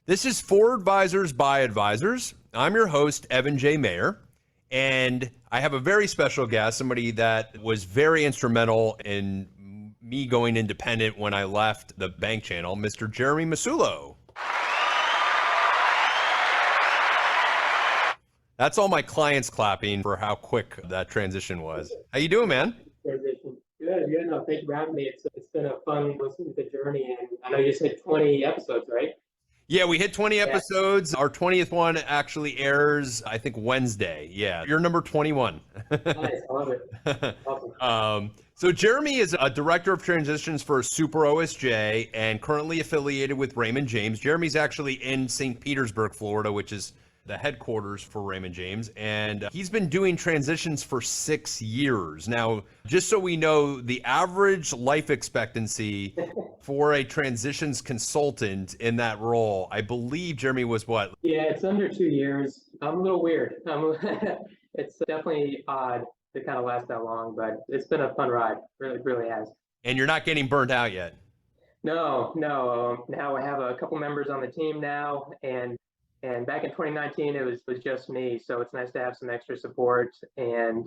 This is For Advisors by Advisors. I'm your host, Evan J. Mayer, and I have a very special guest, somebody that was very instrumental in me going independent when I left the bank channel, Mr. Jeremy Massullo. That's all my clients clapping for how quick that transition was. How you doing, man? Transition. Good. Yeah, no, thank you for having me. It's been a fun listening to the journey, and I know you just hit 20 episodes, right? Yeah, we hit 20 episodes. Our 20th one actually airs, I think, Wednesday. Yeah, you're number 21. Nice, I love it. Awesome. So Jeremy is a director of transitions for Super OSJ and currently affiliated with Raymond James. Jeremy's actually in St. Petersburg, Florida, which is the headquarters for Raymond James, and he's been doing transitions for 6 years. Now, just so we know, the average life expectancy for a transitions consultant in that role, I believe, Jeremy, was what? Yeah, it's under 2 years. I'm a little weird. It's definitely odd to kind of last that long, but it's been a fun ride. Really has. And you're not getting burnt out yet? No. Now I have a couple members on the team now, and back in 2019, it was just me. So it's nice to have some extra support, and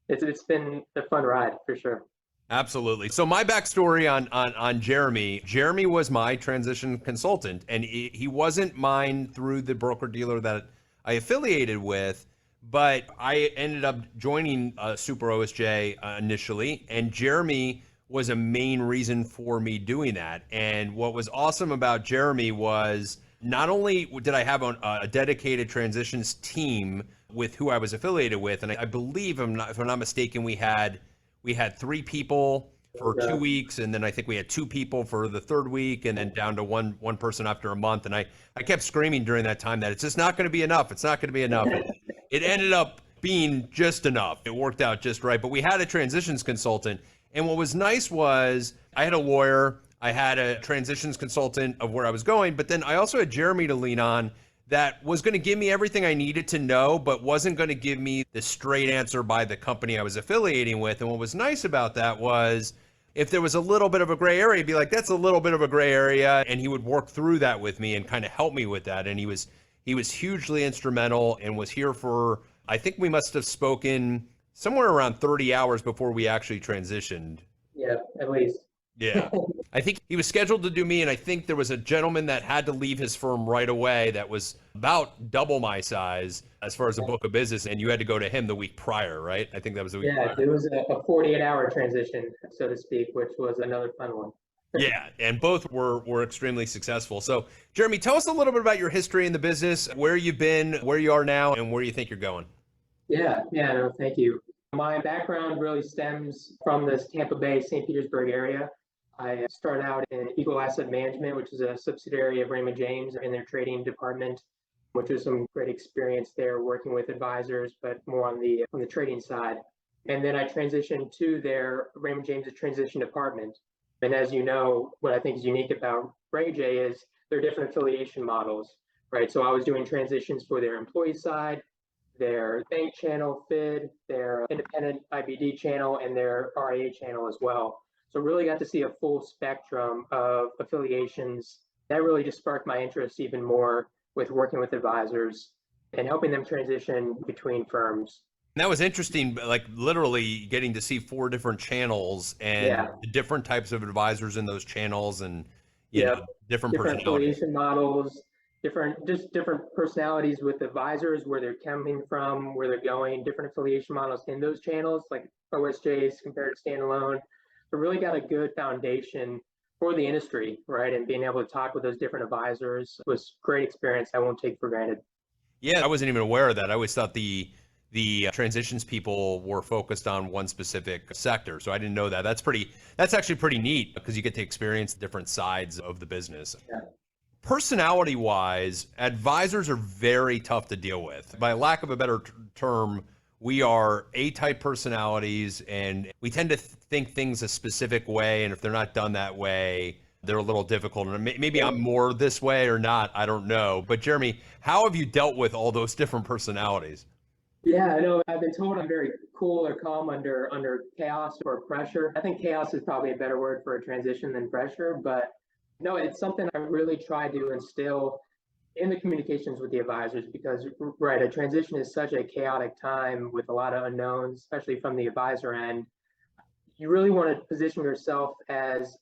it's been a fun ride for sure. Absolutely. So my backstory on Jeremy. Jeremy was my transition consultant, and he wasn't mine through the broker-dealer that I affiliated with, but I ended up joining Super OSJ initially, and Jeremy was a main reason for me doing that. And what was awesome about Jeremy was not only did I have a dedicated transitions team with who I was affiliated with, and I believe, if I'm not mistaken, we had 3 people for 2 weeks, and then I think we had 2 people for the 3rd week, and then down to one person after a month. And I kept screaming during that time that it's just not going to be enough. It's not going to be enough. It ended up being just enough. It worked out just right. But we had a transitions consultant, and what was nice was I had a lawyer, I had a transitions consultant of where I was going, but then I also had Jeremy to lean on that was going to give me everything I needed to know, but wasn't going to give me the straight answer by the company I was affiliating with. And what was nice about that was if there was a little bit of a gray area, he'd be like, that's a little bit of a gray area. And he would work through that with me and kind of help me with that. And he was hugely instrumental and was here for, I think we must have spoken somewhere around 30 hours before we actually transitioned. Yeah, at least. Yeah. I think he was scheduled to do me, and I think there was a gentleman that had to leave his firm right away that was about double my size as far as the book of business, and you had to go to him the week prior, right? I think that was the week prior. Yeah, it was a 48-hour transition, so to speak, which was another fun one. Yeah, and both were extremely successful. So, Jeremy, tell us a little bit about your history in the business, where you've been, where you are now, and where you think you're going. Yeah, no, thank you. My background really stems from this Tampa Bay, St. Petersburg area. I started out in Eagle Asset Management, which is a subsidiary of Raymond James in their trading department, which was some great experience there working with advisors, but more on the trading side. And then I transitioned to their Raymond James transition department. And as you know, what I think is unique about Ray J is their different affiliation models, right? So I was doing transitions for their employee side, their bank channel, FID, their independent IBD channel, and their RIA channel as well. So really got to see a full spectrum of affiliations. That really just sparked my interest even more with working with advisors and helping them transition between firms. And that was interesting, like literally getting to see 4 different channels and the different types of advisors in those channels, and you know, different affiliation models, different personalities with advisors, where they're coming from, where they're going, different affiliation models in those channels, like OSJs compared to standalone. So really got a good foundation for the industry, right? And being able to talk with those different advisors was a great experience I won't take for granted. Yeah, I wasn't even aware of that. I always thought the transitions people were focused on one specific sector. So I didn't know that. That's actually pretty neat because you get to experience different sides of the business. Yeah. Personality wise, advisors are very tough to deal with. By lack of a better term, we are A-type personalities, and we tend to think things a specific way, and if they're not done that way, they're a little difficult. And maybe I'm more this way or not, I don't know. But Jeremy, how have you dealt with all those different personalities? Yeah, I know. I've been told I'm very cool or calm under chaos or pressure. I think chaos is probably a better word for a transition than pressure, but no, it's something I really try to instill in the communications with the advisors, because right, a transition is such a chaotic time with a lot of unknowns, especially from the advisor end. You really want to position yourself as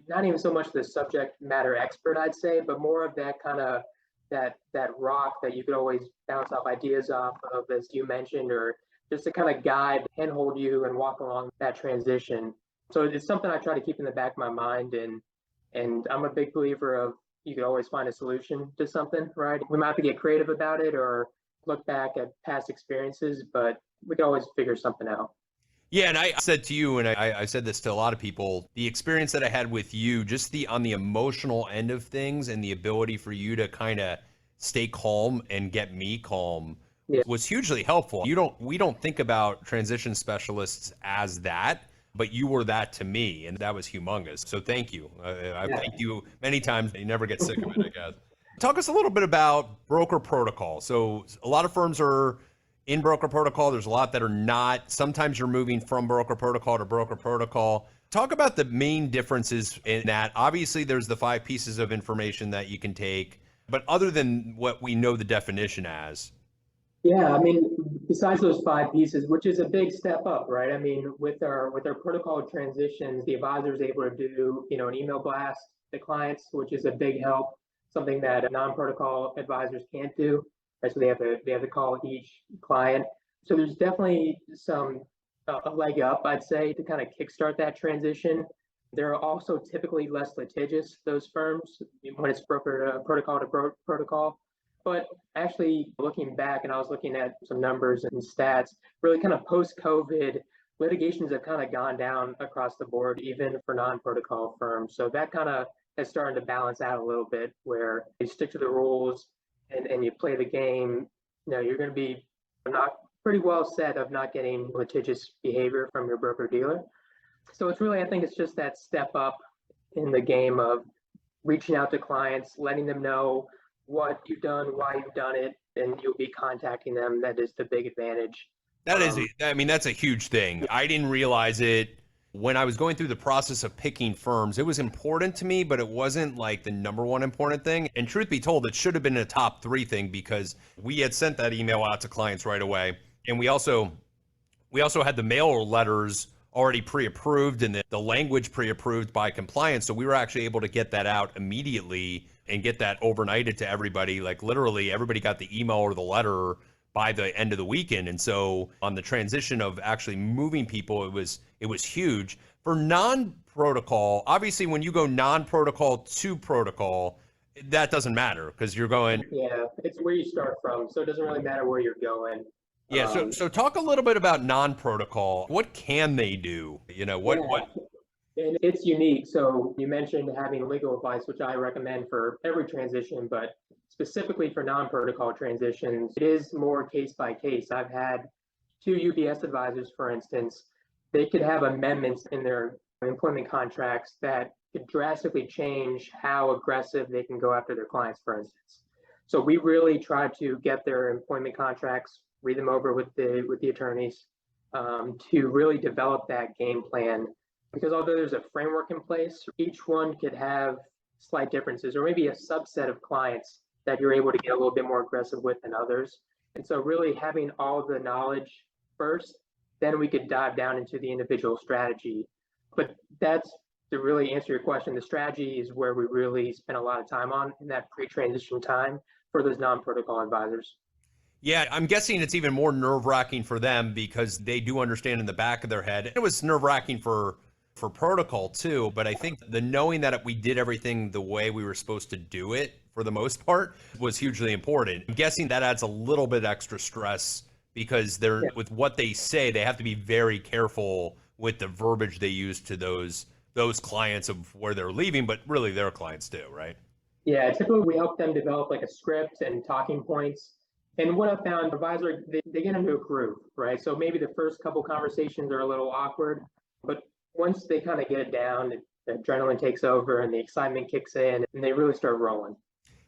not even so much the subject matter expert, I'd say, but more of that kind of that rock that you could always bounce off ideas off of, as you mentioned, or just to kind of guide, handhold you, and walk along that transition. So it's something I try to keep in the back of my mind, and I'm a big believer of you can always find a solution to something, right? We might have to get creative about it or look back at past experiences, but we can always figure something out. Yeah, and I said to you, and I said this to a lot of people, the experience that I had with you, just the on the emotional end of things and the ability for you to kind of stay calm and get me calm Yeah. was hugely helpful. We don't think about transition specialists as that, but you were that to me, and that was humongous. So thank you. I've Yeah. thanked you many times. You never get sick of it, I guess. Talk us a little bit about broker protocol. So a lot of firms are in broker protocol. There's a lot that are not. Sometimes you're moving from broker protocol to broker protocol. Talk about the main differences in that. Obviously, there's the 5 pieces of information that you can take, but other than what we know the definition as. Yeah, I mean, besides those 5 pieces, which is a big step up, right? I mean, with our protocol transitions, the advisor is able to do, an email blast to clients, which is a big help, something that non-protocol advisors can't do. Right? So they have to call each client. So there's definitely some a leg up, I'd say, to kind of kickstart that transition. They're also typically less litigious, those firms, when it's broker to protocol to protocol. But actually, looking back, and I was looking at some numbers and stats, really kind of post COVID, litigations have kind of gone down across the board, even for non protocol firms. So that kind of has started to balance out a little bit, where you stick to the rules and you play the game. You're going to be not pretty well set of not getting litigious behavior from your broker dealer. So it's really, I think it's just that step up in the game of reaching out to clients, letting them know what you've done, why you've done it, and you'll be contacting them. That is the big advantage. That is, I mean, that's a huge thing. I didn't realize it when I was going through the process of picking firms. It was important to me, but it wasn't like the number one important thing. And truth be told, it should have been a top 3 thing, because we had sent that email out to clients right away. And we also had the mail letters already pre-approved and the language pre-approved by compliance. So we were actually able to get that out immediately and get that overnighted to everybody. Like literally everybody got the email or the letter by the end of the weekend. And so on the transition of actually moving people, it was huge. For non-protocol, obviously when you go non-protocol to protocol, that doesn't matter because you're going. Yeah, it's where you start from. So it doesn't really matter where you're going. Yeah, so talk a little bit about non-protocol. What can they do? What And it's unique. So you mentioned having legal advice, which I recommend for every transition, but specifically for non-protocol transitions, it is more case by case. I've had 2 UBS advisors, for instance, they could have amendments in their employment contracts that could drastically change how aggressive they can go after their clients, for instance. So we really try to get their employment contracts, read them over with the attorneys, to really develop that game plan. Because although there's a framework in place, each one could have slight differences, or maybe a subset of clients that you're able to get a little bit more aggressive with than others. And so really having all the knowledge first, then we could dive down into the individual strategy. But that's to really answer your question. The strategy is where we really spend a lot of time on in that pre-transition time for those non-protocol advisors. Yeah, I'm guessing it's even more nerve-wracking for them because they do understand in the back of their head. It was nerve-wracking for protocol too, but I think the knowing that we did everything the way we were supposed to do it for the most part was hugely important. I'm guessing that adds a little bit extra stress because with what they say, they have to be very careful with the verbiage they use to those clients of where they're leaving, but really their clients too, right? Yeah, typically we help them develop like a script and talking points. And what I found, advisor, they get into a groove, right? So maybe the first couple conversations are a little awkward, but once they kind of get it down, the adrenaline takes over and the excitement kicks in and they really start rolling.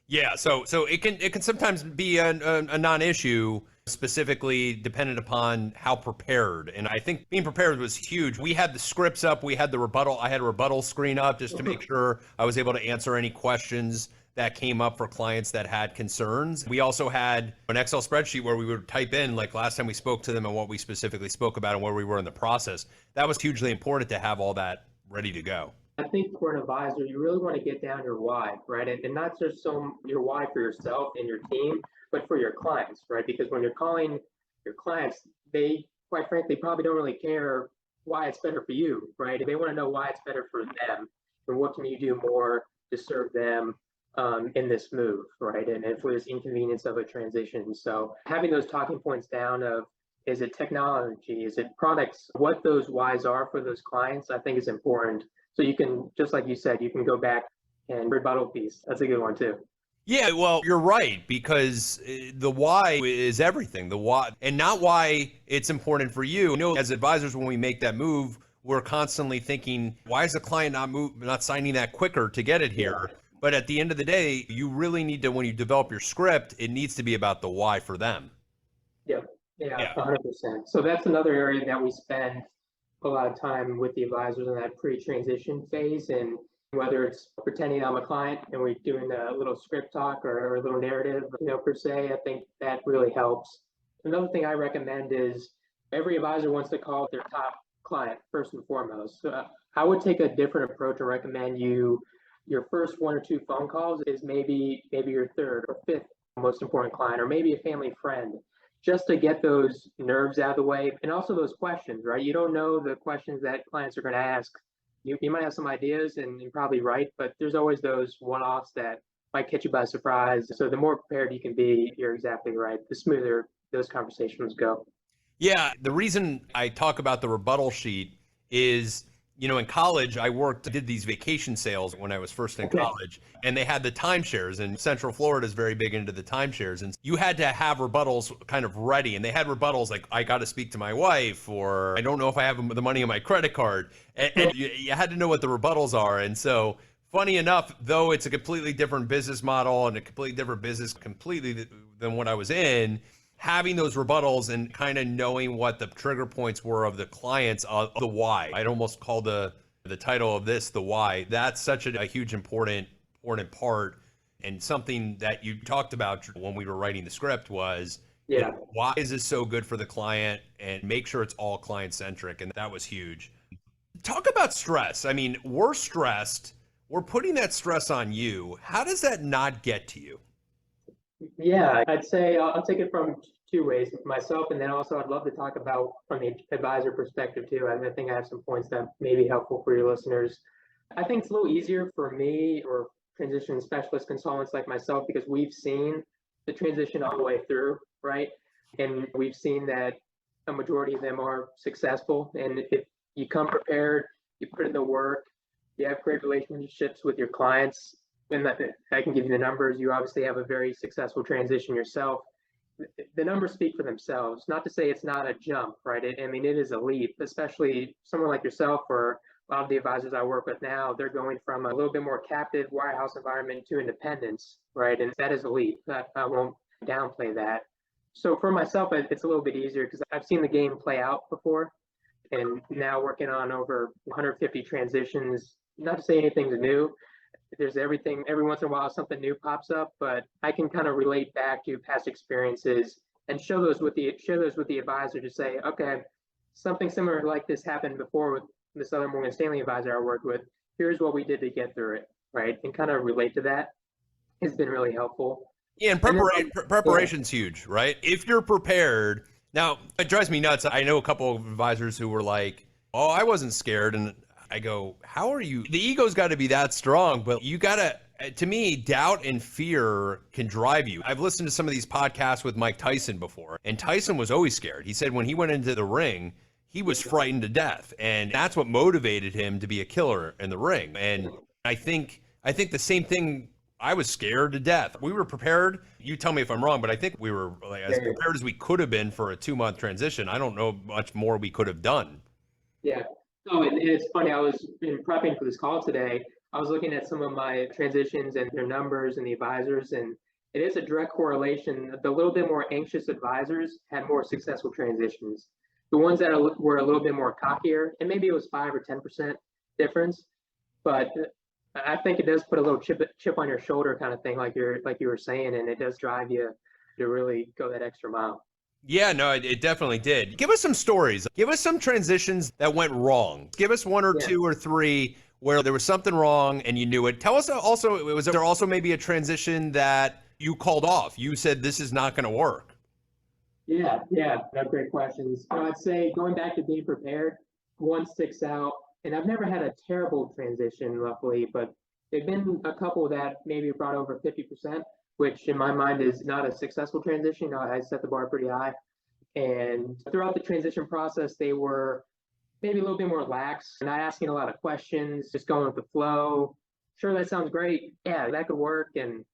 Yeah, so it can sometimes be a non-issue, specifically dependent upon how prepared. And I think being prepared was huge. We had the scripts up, we had the rebuttal. I had a rebuttal screen up just to make sure I was able to answer any questions that came up for clients that had concerns. We also had an Excel spreadsheet where we would type in, like last time we spoke to them and what we specifically spoke about and where we were in the process. That was hugely important to have all that ready to go. I think for an advisor, you really want to get down your why, right? And not just your why for yourself and your team, but for your clients, right? Because when you're calling your clients, they quite frankly probably don't really care why it's better for you, right? They want to know why it's better for them and what can you do more to serve them in this move, right? And for this inconvenience of a transition. So having those talking points down of, is it technology? Is it products? What those whys are for those clients, I think is important. So you can, just like you said, you can go back and rebuttal piece. That's a good one too. Yeah, well, you're right, because the why is everything. The why, and not why it's important for you. You know, as advisors, when we make that move, we're constantly thinking, why is the client not signing that quicker to get it here? Yeah. But at the end of the day, you really need to, when you develop your script, it needs to be about the why for them. Yeah, 100%. So that's another area that we spend a lot of time with the advisors in that pre-transition phase. And whether it's pretending I'm a client and we're doing a little script talk or a little narrative, per se, I think that really helps. Another thing I recommend is every advisor wants to call their top client first and foremost. So I would take a different approach and recommend your first one or two phone calls is maybe your third or fifth most important client, or maybe a family friend, just to get those nerves out of the way. And also those questions, right? You don't know the questions that clients are going to ask. You might have some ideas and you're probably right, but there's always those one-offs that might catch you by surprise. So the more prepared you can be, you're exactly right, the smoother those conversations go. Yeah, the reason I talk about the rebuttal sheet is, in college, I did these vacation sales when I was first in college, and they had the timeshares, and Central Florida is very big into the timeshares. And you had to have rebuttals kind of ready, and they had rebuttals like, I got to speak to my wife, or I don't know if I have the money on my credit card. And you had to know what the rebuttals are. And so, funny enough, though it's a completely different business model and a completely different business completely than what I was in, having those rebuttals and kind of knowing what the trigger points were of the clients, the why. I'd almost call the title of this the why. That's such a huge important part, and something that you talked about when we were writing the script was, why is this so good for the client, and make sure it's all client centric. And that was huge. Talk about stress. I mean, we're stressed. We're putting that stress on you. How does that not get to you? Yeah, I'd say I'll take it from two ways, myself, and then also I'd love to talk about from the advisor perspective too. I think I have some points that may be helpful for your listeners. I think it's a little easier for me or transition specialist consultants like myself because we've seen the transition all the way through, right? And we've seen that a majority of them are successful. And if you come prepared, you put in the work, you have great relationships with your clients, and I can give you the numbers. You obviously have a very successful transition yourself. The numbers speak for themselves. Not to say it's not a jump, right? I mean, it is a leap, especially someone like yourself or a lot of the advisors I work with now. They're going from a little bit more captive wirehouse environment to independence, right? And that is a leap. I won't downplay that. So for myself, it's a little bit easier because I've seen the game play out before, and now working on over 150 transitions. Not to say anything's new. There's everything, every once in a while something new pops up, but I can kind of relate back to past experiences and share those with the advisor to say, okay, something similar like this happened before with this other Morgan Stanley advisor I worked with. Here's what we did to get through it, right? And kind of relate to that has been really helpful. Yeah, and preparation's huge, right? If you're prepared. Now, it drives me nuts. I know a couple of advisors who were like, oh, I wasn't scared. And I go, how are you? The ego's got to be that strong, but you got to me, doubt and fear can drive you. I've listened to some of these podcasts with Mike Tyson before, and Tyson was always scared. He said when he went into the ring, he was frightened to death, and that's what motivated him to be a killer in the ring. And I think the same thing. I was scared to death. We were prepared. You tell me if I'm wrong, but I think we were like, as prepared as we could have been for a 2-month transition. I don't know much more we could have done. Yeah. Oh, and it's funny. I was in prepping for this call today. I was looking at some of my transitions and their numbers and the advisors, and it is a direct correlation. The little bit more anxious advisors had more successful transitions. The ones that were a little bit more cockier, and maybe it was 5 or 10% difference, but I think it does put a little chip on your shoulder kind of thing, like you were saying, and it does drive you to really go that extra mile. Yeah, no, it definitely did. Give us some stories. Give us some transitions that went wrong. Give us one or Yeah. two or three where there was something wrong and you knew it. Tell us also, was there also maybe a transition that you called off? You said this is not going to work. Yeah, no, great questions. So I'd say going back to being prepared, one sticks out, and I've never had a terrible transition, luckily, but there've been a couple that maybe brought over 50%, which in my mind is not a successful transition. I set the bar pretty high. And throughout the transition process, they were maybe a little bit more lax, not asking a lot of questions, just going with the flow. Sure, that sounds great. Yeah, that could work. And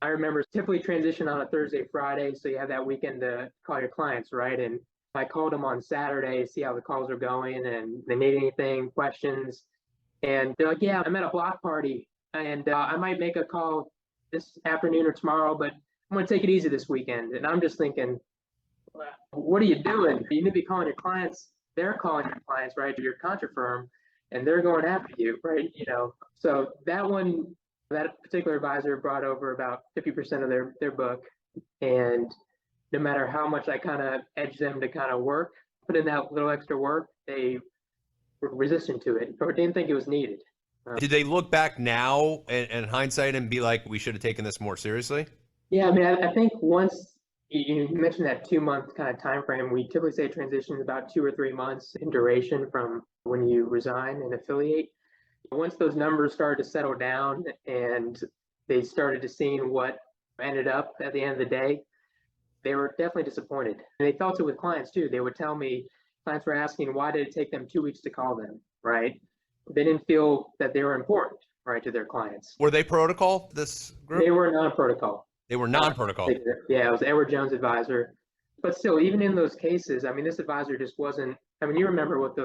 I remember typically transition on a Thursday, Friday, so you have that weekend to call your clients, right? And I called them on Saturday, see how the calls are going, and they need anything, questions. And they're like, yeah, I'm at a block party, and I might make a call this afternoon or tomorrow, but I'm going to take it easy this weekend. And I'm just thinking, what are you doing? You need to be calling your clients. They're calling your clients, right? Your contract firm, and they're going after you, right? So that particular advisor brought over about 50% of their book. And no matter how much I kind of edged them to kind of work, put in that little extra work, they were resistant to it or didn't think it was needed. Did they look back now in hindsight and be like, we should have taken this more seriously? Yeah, I mean, I think once you mentioned that 2 month kind of time frame, we typically say transition is about 2 or 3 months in duration from when you resign and affiliate. Once those numbers started to settle down and they started to seeing what ended up at the end of the day, they were definitely disappointed. And they felt it with clients too. They would tell me, clients were asking, why did it take them 2 weeks to call them, right? They didn't feel that they were important, right, to their clients. Were they protocol, this group? They were non-protocol. They were non-protocol. Yeah, it was Edward Jones advisor. But still, even in those cases, I mean, this advisor just wasn't, I mean, you remember what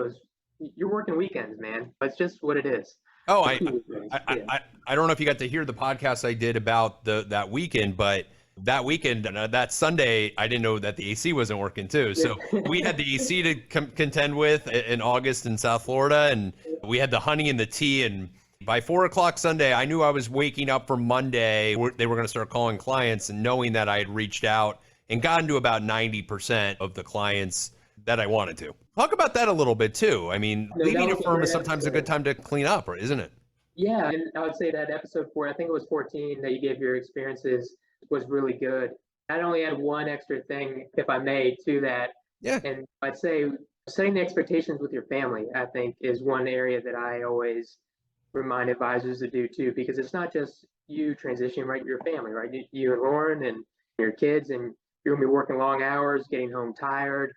you're working weekends, man. It's just what it is. Oh, I don't know if you got to hear the podcast I did about that weekend, but that weekend, that Sunday, I didn't know that the AC wasn't working too. So we had the AC to contend with in August in South Florida, and we had the honey and the tea. And by 4 o'clock Sunday, I knew I was waking up for Monday. They were going to start calling clients, and knowing that I had reached out and gotten to about 90% of the clients that I wanted to. Talk about that a little bit too. I mean, leaving a firm is sometimes a good time to clean up, isn't it? Yeah, and I would say that episode 4, I think it was 14, that you gave your experiences was really good. I'd only add one extra thing, if I may, to that. Yeah. And I'd say setting the expectations with your family, I think, is one area that I always remind advisors to do too, because it's not just you transitioning, right? Your family, right? You and Lauren and your kids, and you're gonna be working long hours, getting home tired,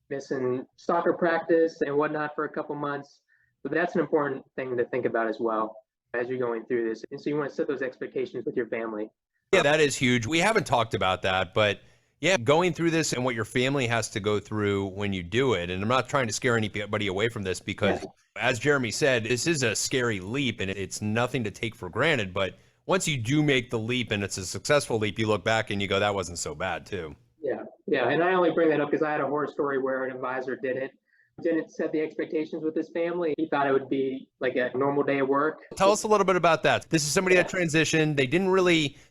missing soccer practice and whatnot for a couple months. But that's an important thing to think about as well as you're going through this. And so you want to set those expectations with your family. Yeah, that is huge. We haven't talked about that, but yeah, going through this and what your family has to go through when you do it. And I'm not trying to scare anybody away from this because, as Jeremy said, this is a scary leap and it's nothing to take for granted. But once you do make the leap and it's a successful leap, you look back and you go, that wasn't so bad too. Yeah. And I only bring that up because I had a horror story where an advisor didn't set the expectations with his family. He thought it would be like a normal day of work. Tell us a little bit about that. This is somebody that transitioned.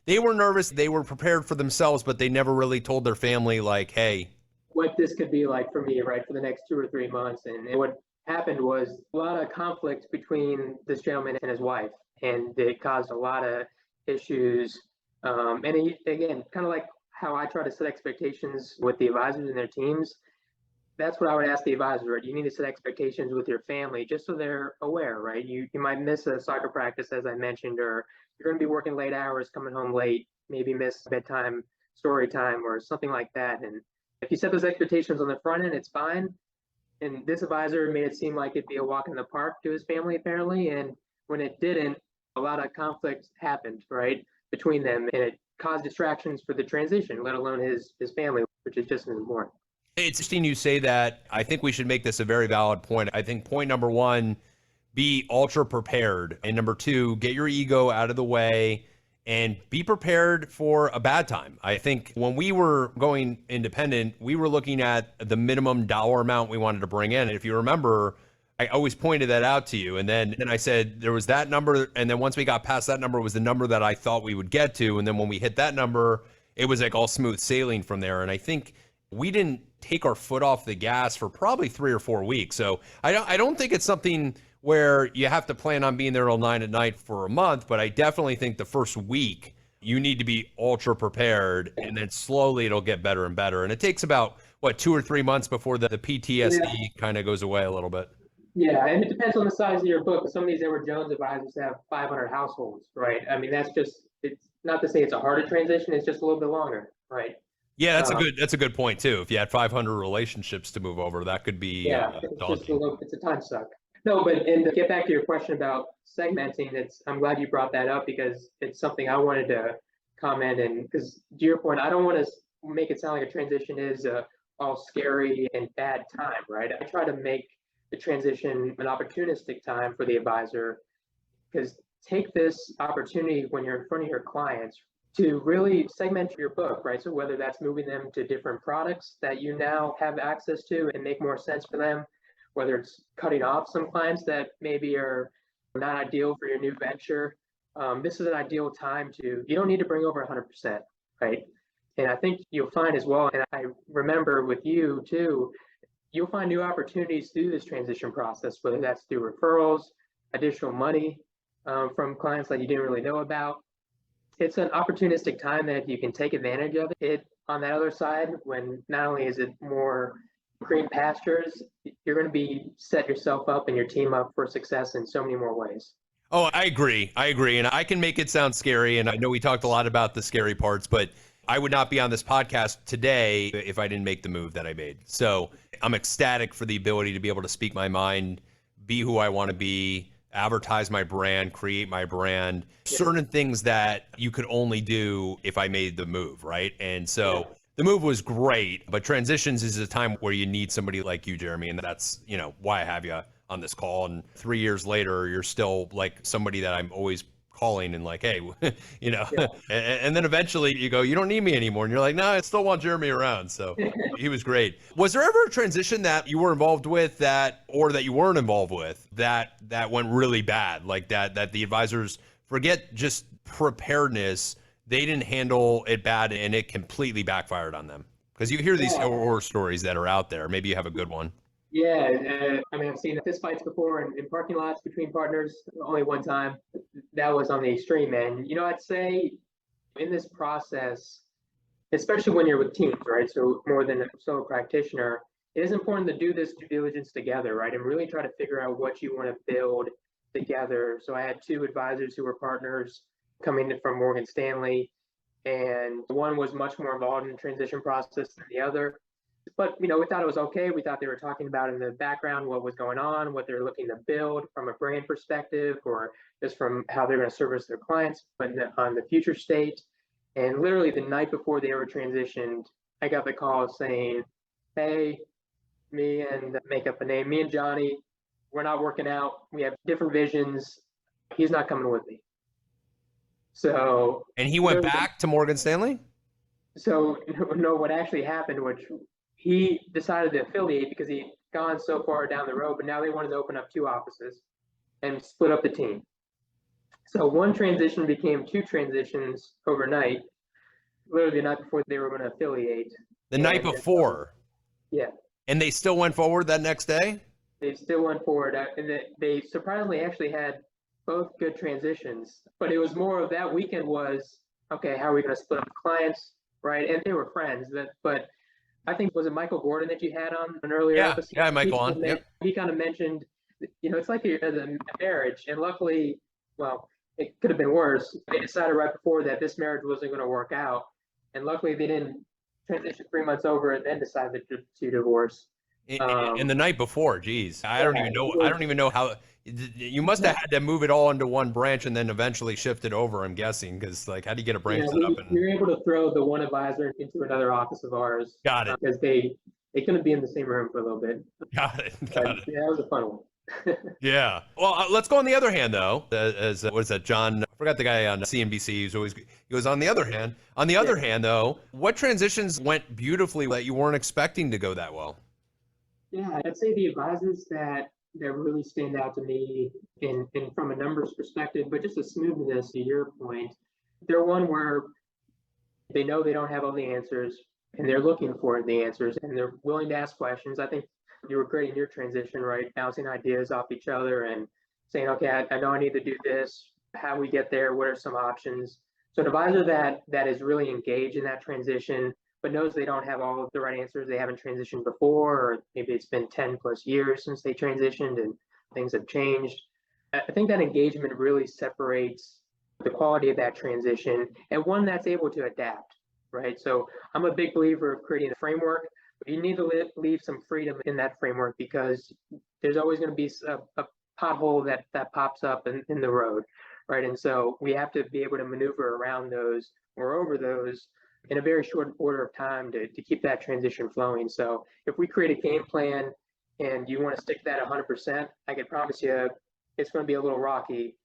They were nervous. They were prepared for themselves, but they never really told their family like, hey, what this could be like for me, right, for the next 2 or 3 months. And what happened was a lot of conflict between this gentleman and his wife. And it caused a lot of issues. And he, again, kind of like how I try to set expectations with the advisors and their teams. That's what I would ask the advisor, right? You need to set expectations with your family just so they're aware, right? You might miss a soccer practice, as I mentioned, or you're going to be working late hours, coming home late, maybe miss bedtime, story time, or something like that. And if you set those expectations on the front end, it's fine. And this advisor made it seem like it'd be a walk in the park to his family, apparently. And when it didn't, a lot of conflict happened, right, between them. And it caused distractions for the transition, let alone his family, which is just as important. It's interesting you say that. I think we should make this a very valid point. I think point number one, be ultra prepared. And number two, get your ego out of the way and be prepared for a bad time. I think when we were going independent, we were looking at the minimum dollar amount we wanted to bring in. And if you remember, I always pointed that out to you. And then I said there was that number. And then once we got past that number, it was the number that I thought we would get to. And then when we hit that number, it was like all smooth sailing from there. And I think we didn't take our foot off the gas for probably 3 or 4 weeks. So I don't think it's something where you have to plan on being there till 9 at night for a month. But I definitely think the first week you need to be ultra prepared, and then slowly it'll get better and better. And it takes about, 2 or 3 months before the PTSD kind of goes away a little bit. Yeah, and it depends on the size of your book. Some of these Edward Jones advisors have 500 households, right? I mean, it's not to say it's a harder transition, it's just a little bit longer, right? Yeah, that's a good point too. If you had 500 relationships to move over, that could be daunting. It's a time suck. No, but and to get back to your question about segmenting, I'm glad you brought that up because it's something I wanted to comment. And because to your point, I don't want to make it sound like a transition is all scary and bad time, right? I try to make the transition an opportunistic time for the advisor, because take this opportunity when you're in front of your clients to really segment your book, right? So whether that's moving them to different products that you now have access to and make more sense for them, whether it's cutting off some clients that maybe are not ideal for your new venture. This is an ideal time you don't need to bring over 100%, right? And I think you'll find as well, and I remember with you too, you'll find new opportunities through this transition process, whether that's through referrals, additional money from clients that you didn't really know about. It's an opportunistic time that you can take advantage of it. On that other side, when not only is it more green pastures, you're going to be set yourself up and your team up for success in so many more ways. Oh, I agree. And I can make it sound scary. And I know we talked a lot about the scary parts, but I would not be on this podcast today if I didn't make the move that I made. So I'm ecstatic for the ability to be able to speak my mind, be who I want to be, advertise my brand, create my brand, certain things that you could only do if I made the move, right? And so the move was great, but transitions is a time where you need somebody like you, Jeremy, and that's, why I have you on this call. And 3 years later, you're still like somebody that I'm always calling and like, hey, and then eventually you go, you don't need me anymore. And you're like, no, I still want Jeremy around. So he was great. Was there ever a transition that you were involved with or that you weren't involved with that went really bad? Like that the advisors, forget just preparedness, they didn't handle it bad and it completely backfired on them? Because you hear these horror stories that are out there. Maybe you have a good one. Yeah, I mean, I've seen fist fights before in parking lots between partners. Only one time. That was on the extreme end. I'd say in this process, especially when you're with teams, right? So more than a solo practitioner, it is important to do this due diligence together, right? And really try to figure out what you want to build together. So I had 2 advisors who were partners coming in from Morgan Stanley, and one was much more involved in the transition process than the other. But, we thought it was okay. We thought they were talking about in the background what was going on, what they're looking to build from a brand perspective, or just from how they're going to service their clients, but on the future state. And literally the night before they were transitioned, I got the call saying, hey, me and Johnny, we're not working out. We have different visions. He's not coming with me. So. And he went back to Morgan Stanley? So, no, what actually happened, which he decided to affiliate because he'd gone so far down the road, but now they wanted to open up 2 offices and split up the team. So one transition became 2 transitions overnight, literally the night before they were going to affiliate. The night before? Yeah. And they still went forward that next day? They still went forward. And they surprisingly actually had both good transitions, but it was more of that weekend was, okay, how are we going to split up the clients, right? And they were friends, but I think, was it Michael Gordon that you had on an earlier episode? Yeah, Michael on. Yep. He kind of mentioned, it's like a marriage, and luckily, well, it could have been worse. They decided right before that this marriage wasn't going to work out, and luckily they didn't transition 3 months over and then decided to divorce. And the night before, geez, I don't even know how. You must have had to move it all into one branch and then eventually shift it over, I'm guessing, because how do you get a branch set up? We were able to throw the one advisor into another office of ours. Got it. Because they couldn't be in the same room for a little bit. Got it. Yeah, that was a fun one. Yeah. Well, let's go on the other hand, though. As what is that, John? I forgot the guy on CNBC. He was on the other hand. On the other hand, though, what transitions went beautifully that you weren't expecting to go that well? Yeah, I'd say the advisors that that really stand out to me in from a numbers perspective, but just a smoothness to your point. They're one where they know they don't have all the answers and they're looking for the answers and they're willing to ask questions. I think you were great in your transition, right? Bouncing ideas off each other and saying, okay, I know I need to do this. How we get there? What are some options? So an advisor that is really engaged in that transition, but knows they don't have all of the right answers. They haven't transitioned before, or maybe it's been 10 plus years since they transitioned and things have changed. I think that engagement really separates the quality of that transition and one that's able to adapt, right? So I'm a big believer of creating a framework, but you need to leave some freedom in that framework because there's always going to be a pothole that pops up in the road, right? And so we have to be able to maneuver around those or over those in a very short order of time to keep that transition flowing. So if we create a game plan and you want to stick to that 100%, I can promise you it's going to be a little rocky.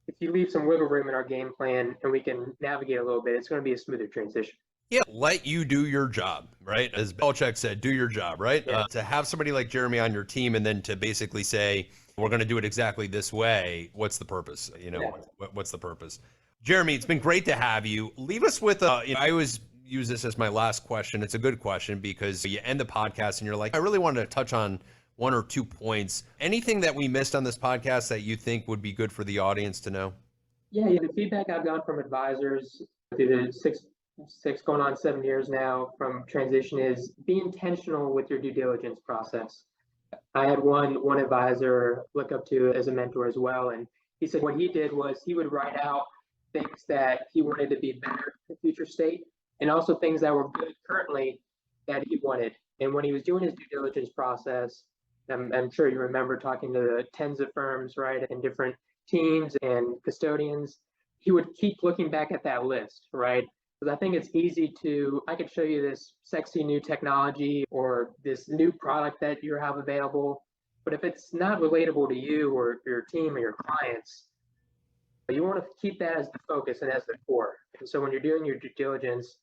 If you leave some wiggle room in our game plan and we can navigate a little bit, it's going to be a smoother transition. Yeah, let you do your job, right? As Belichick said, do your job, right? Yeah. To have somebody like Jeremy on your team and then to basically say, we're going to do it exactly this way, what's the purpose? What's the purpose? Jeremy, it's been great to have you. Leave us with I always use this as my last question. It's a good question because you end the podcast and you're like, I really wanted to touch on one or 2 points. Anything that we missed on this podcast that you think would be good for the audience to know? Yeah, the feedback I've gotten from advisors through the six going on 7 years now from transition is be intentional with your due diligence process. I had one advisor look up to as a mentor as well, and he said what he did was he would write out things that he wanted to be better in the future state, and also things that were good currently that he wanted. And when he was doing his due diligence process, I'm sure you remember talking to the tens of firms, right, and different teams and custodians, he would keep looking back at that list, right? Because I think it's easy I could show you this sexy new technology or this new product that you have available, but if it's not relatable to you or your team or your clients, you want to keep that as the focus and as the core. And so when you're doing your due diligence,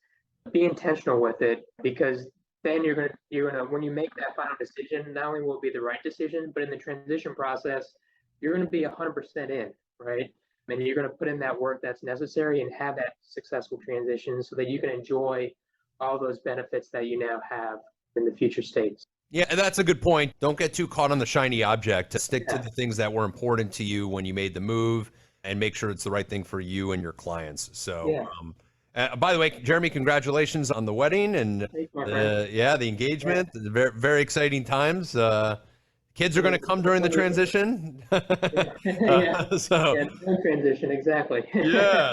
be intentional with it because then you're gonna when you make that final decision, not only will it be the right decision, but in the transition process, you're gonna be 100% in, right? And you're gonna put in that work that's necessary and have that successful transition so that you can enjoy all those benefits that you now have in the future states. Yeah, and that's a good point. Don't get too caught on the shiny object. Stick to the things that were important to you when you made the move and make sure it's the right thing for you and your clients. So, by the way, Jeremy, congratulations on the wedding and the engagement. Very, very exciting times. Kids are going to come during the transition. Transition, exactly.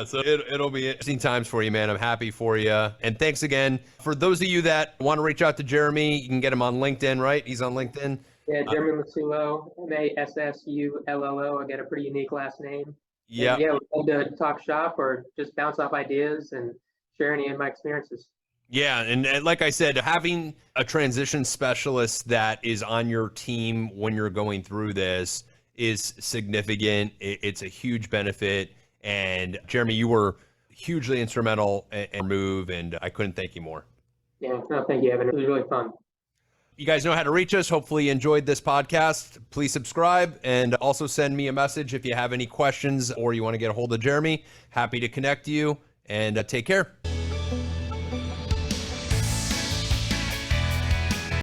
So it'll be interesting times for you, man. I'm happy for you. And thanks again. For those of you that want to reach out to Jeremy, you can get him on LinkedIn, right? He's on LinkedIn. Yeah, Jeremy Massullo, Massullo. I got a pretty unique last name. Yeah. And we'd love to talk shop or just bounce off ideas and share any of my experiences. Yeah, and like I said, having a transition specialist that is on your team when you're going through this is significant. It's a huge benefit. And Jeremy, you were hugely instrumental in move, and I couldn't thank you more. Yeah, no, thank you, Evan. It was really fun. You guys know how to reach us. Hopefully you enjoyed this podcast. Please subscribe and also send me a message if you have any questions or you want to get a hold of Jeremy. Happy to connect you, and take care.